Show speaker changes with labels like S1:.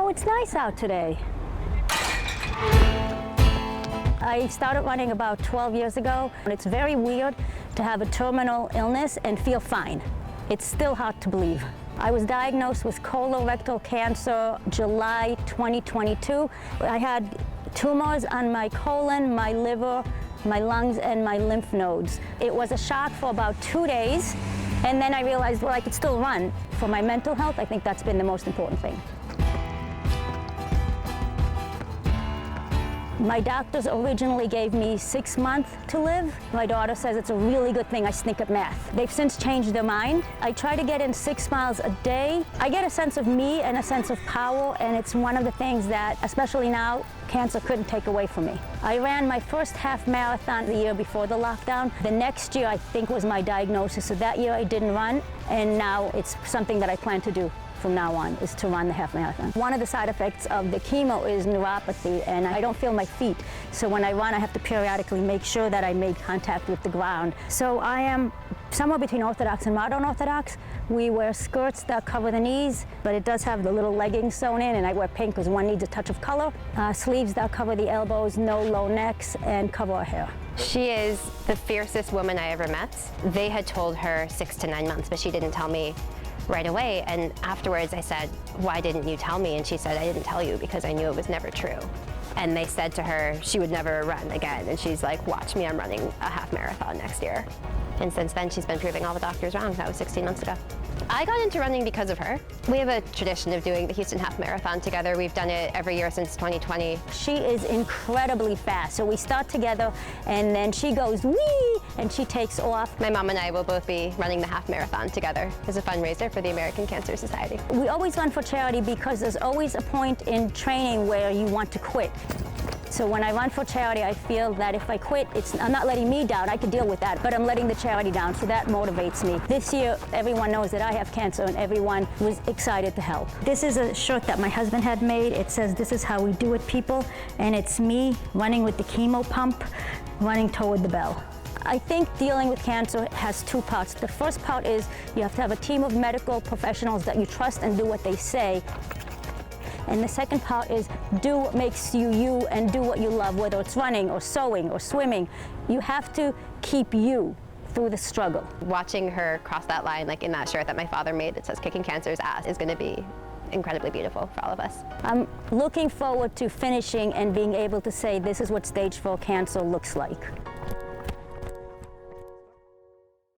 S1: Oh, it's nice out today. I started running about 12 years ago, and it's very weird to have a terminal illness and feel fine. It's still hard to believe. I was diagnosed with colorectal cancer July 2022. I had tumors on my colon, my liver, my lungs, and my lymph nodes. It was a shock for about 2 days, and then I realized, well, I could still run. For my mental health, I think that's been the most important thing. My doctors originally gave me 6 months to live. My daughter says it's a really good thing I stink at math. They've since changed their mind. I try to get in 6 miles a day. I get a sense of me and a sense of power, and it's one of the things that, especially now, cancer couldn't take away from me. I ran my first half marathon the year before the lockdown. The next year, I think, was my diagnosis. So that year I didn't run, and now it's something that I plan to do from now on, is to run the half marathon. One of the side effects of the chemo is neuropathy, and I don't feel my feet. So when I run, I have to periodically make sure that I make contact with the ground. So I am somewhere between Orthodox and modern Orthodox. We wear skirts that cover the knees, but it does have the little leggings sewn in, and I wear pink because one needs a touch of color. Sleeves that cover the elbows, no low necks, and cover our hair.
S2: She is the fiercest woman I ever met. They had told her 6 to 9 months, but she didn't tell me right away. And afterwards I said, why didn't you tell me? And she said, I didn't tell you because I knew it was never true. And they said to her she would never run again. And she's like, watch me, I'm running a half marathon next year. And since then, she's been proving all the doctors wrong. That was 16 months ago. I got into running because of her. We have a tradition of doing the Houston Half Marathon together. We've done it every year since 2020.
S1: She is incredibly fast. So we start together, and then she goes, wee, and she takes off.
S2: My mom and I will both be running the half marathon together as a fundraiser for the American Cancer Society.
S1: We always run for charity because there's always a point in training where you want to quit. So when I run for charity, I feel that if I quit, I'm not letting me down. I could deal with that, but I'm letting the charity down, so that motivates me. This year, everyone knows that I have cancer, and everyone was excited to help. This is a shirt that my husband had made. It says, "This is how we do it, people," and it's me running with the chemo pump, running toward the bell. I think dealing with cancer has 2 parts. The first part is you have to have a team of medical professionals that you trust and do what they say. And the second part is do what makes you you and do what you love, whether it's running or sewing or swimming. You have to keep you through the struggle.
S2: Watching her cross that line, like in that shirt that my father made that says "Kicking Cancer's Ass," is going to be incredibly beautiful for all of us.
S1: I'm looking forward to finishing and being able to say this is what stage 4 cancer looks like.